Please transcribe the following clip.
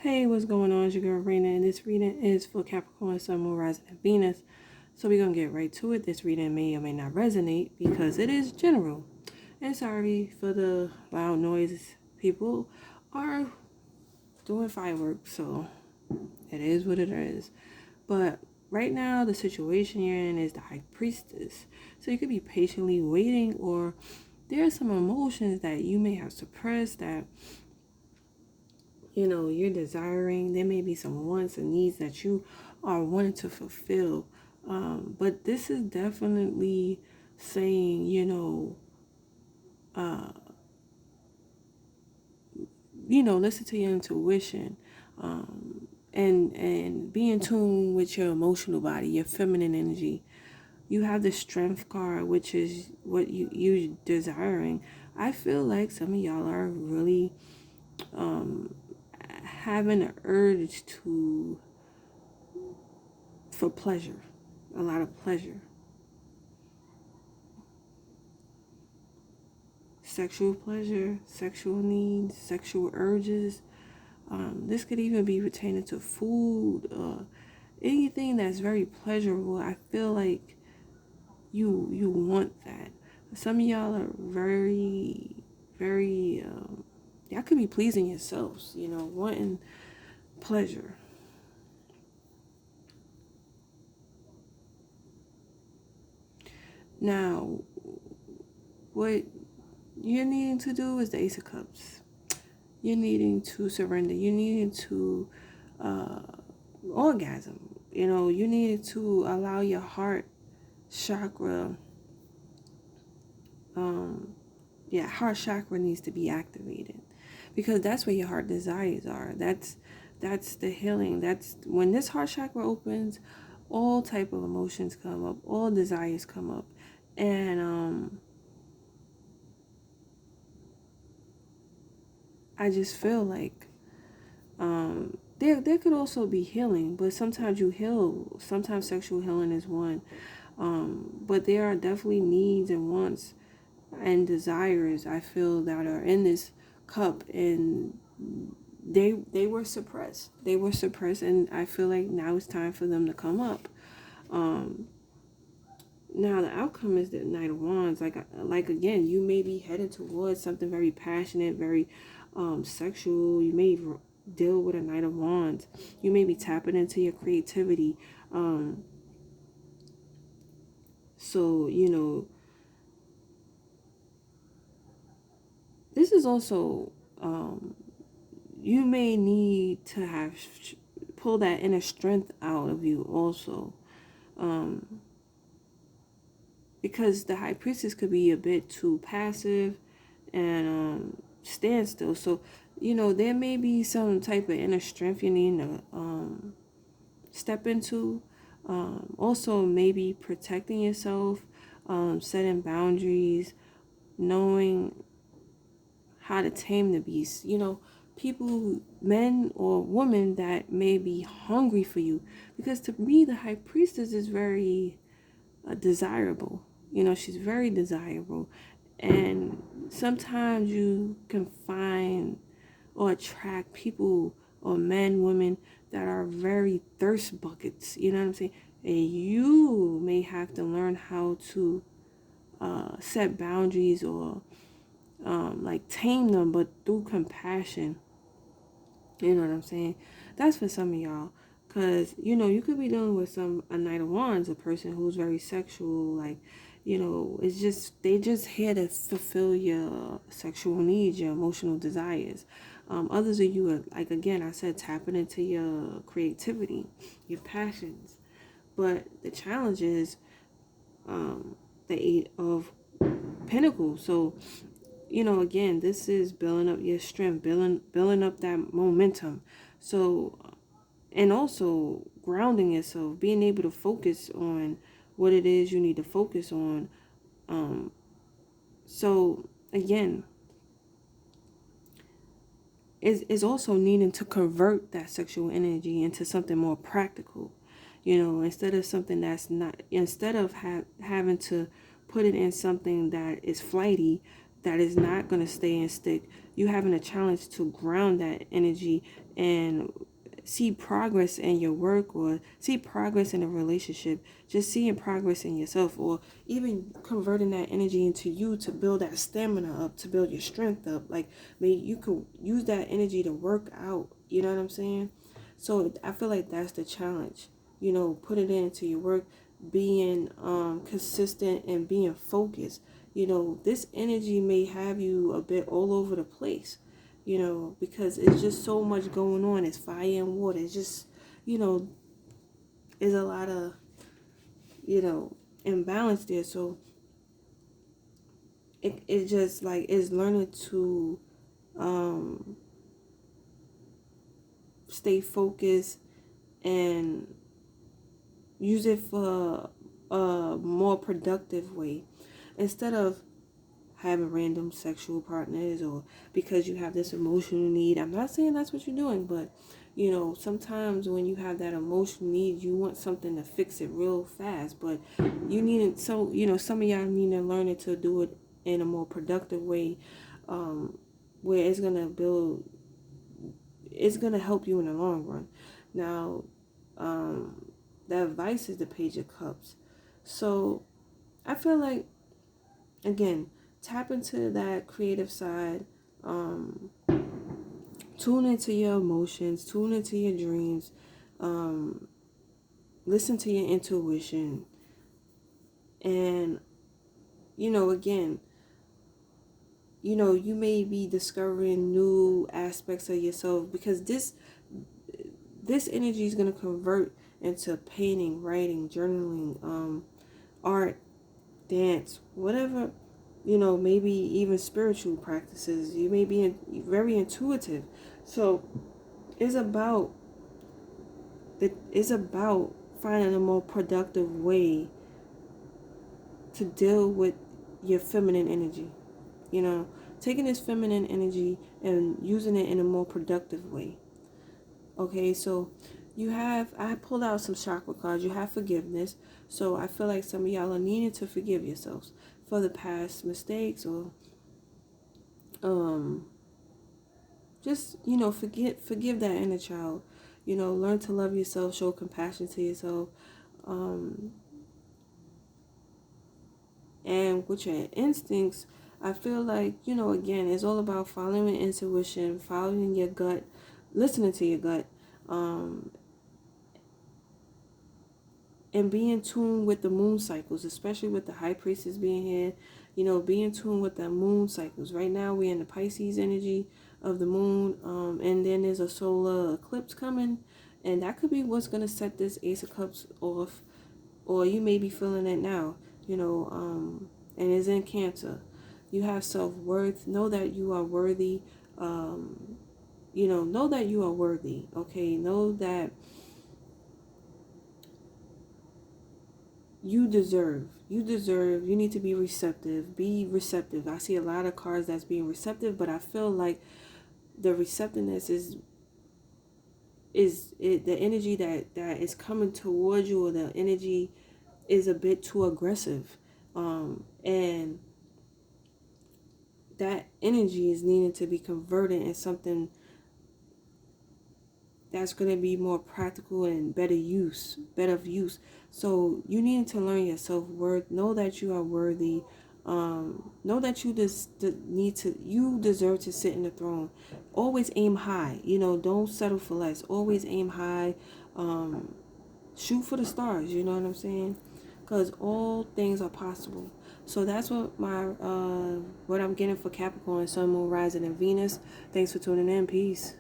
Hey, what's going on? It's your girl Raina, and this reading is for Capricorn, Sun, Moon, Rising, and Venus. So we're gonna get right to it. This reading may or may not resonate because it is general. And sorry for the loud noises. People are doing fireworks, so it is what it is. But right now, the situation you're in is the High Priestess. So you could be patiently waiting, or there are some emotions that you may have suppressed that you're desiring. There may be some wants and needs that you are wanting to fulfill. But this is definitely saying, listen to your intuition, and be in tune with your emotional body, your feminine energy. You have the strength card, which is what you're desiring. I feel like some of y'all are really having an urge for pleasure, a lot of pleasure, sexual pleasure, sexual needs, sexual urges. This could even be pertaining to food, anything that's very pleasurable. I feel like you want that. Some of y'all are very y'all could be pleasing yourselves, wanting pleasure. Now, what you're needing to do is the Ace of Cups. You're needing to surrender. You needing to orgasm. You needed to allow your heart chakra. Heart chakra needs to be activated because that's where your heart desires are. That's the healing. That's when this heart chakra opens, all type of emotions come up, all desires come up, and I just feel like there could also be healing, but sometimes you heal. Sometimes sexual healing is one, but there are definitely needs and wants and desires I feel that are in this cup, and they were suppressed. They were suppressed, and I feel like now it's time for them to come up. Now the outcome is the Knight of Wands. Like again, you may be headed towards something very passionate, very sexual. You may deal with a Knight of Wands. You may be tapping into your creativity. So this is also you may need to have pull that inner strength out of you also, because the High Priestess could be a bit too passive and standstill. So there may be some type of inner strength you need to step into. Also maybe protecting yourself, setting boundaries, knowing how to tame the beast. People, men or women that may be hungry for you, because to me the High Priestess is very desirable. She's very desirable, and sometimes you can find or attract people or men, women that are very thirst buckets. You know what I'm saying? And you may have to learn how to set boundaries or like tame them, but through compassion. You know what I'm saying? That's for some of y'all. Because, you could be dealing with a Knight of Wands, a person who's very sexual. Like, it's just, they just here to fulfill your sexual needs, your emotional desires. Others of you are, like, again, I said, tapping into your creativity, your passions. But the challenge is the Eight of Pentacles. So, again, this is building up your strength, building up that momentum. So, and also grounding yourself, being able to focus on what it is you need to focus on. So again, is also needing to convert that sexual energy into something more practical. Instead of something instead of having to put it in something that is flighty, that is not going to stay and stick. You having a challenge to ground that energy and see progress in your work, or see progress in a relationship, just seeing progress in yourself, or even converting that energy into you to build that stamina up, to build your strength up. Like, maybe you could use that energy to work out, you know what I'm saying? So I feel like that's the challenge, put it into your work, being consistent and being focused. This energy may have you a bit all over the place, because it's just so much going on. It's fire and water. It's just, there's a lot of, imbalance there. So it just like is learning to stay focused and use it for a more productive way, instead of having random sexual partners, or because you have this emotional need. I'm not saying that's what you're doing, but sometimes when you have that emotional need, you want something to fix it real fast, but you need it. So some of y'all need to learn it to do it in a more productive way, where it's gonna help you in the long run. Now, the advice is the Page of Cups. So I feel like, again, tap into that creative side. Tune into your emotions. Tune into your dreams. Listen to your intuition. And, again, you may be discovering new aspects of yourself, because this energy is going to convert into painting, writing, journaling, art, dance, whatever, maybe even spiritual practices. You may be very intuitive. So it's about finding a more productive way to deal with your feminine energy. Taking this feminine energy and using it in a more productive way. Okay, so I pulled out some chakra cards. You have forgiveness. So I feel like some of y'all are needing to forgive yourselves for the past mistakes, or just forgive that inner child. Learn to love yourself, show compassion to yourself, and with your instincts. I feel like, again, it's all about following intuition, following your gut, listening to your gut, and be in tune with the moon cycles, especially with the high priestess being here. Be in tune with the moon cycles. Right now we're in the Pisces energy of the moon, and then there's a solar eclipse coming, and that could be what's going to set this Ace of Cups off, or you may be feeling it now, and it's in Cancer. You have self-worth. Know that you are worthy. Know that you are worthy. Okay, know that you deserve. You need to be receptive. Be receptive. I see a lot of cards that's being receptive, but I feel like the receptiveness is the energy that is coming towards you, or the energy is a bit too aggressive, and that energy is needing to be converted in something that's going to be more practical and better use. So you need to learn your self-worth. Know that you are worthy. Know that you you deserve to sit in the throne. Always aim high. Don't settle for less. Always aim high. Shoot for the stars. You know what I'm saying? Because all things are possible. So that's what I'm getting for Capricorn, Sun, Moon, Rising, and Venus. Thanks for tuning in. Peace.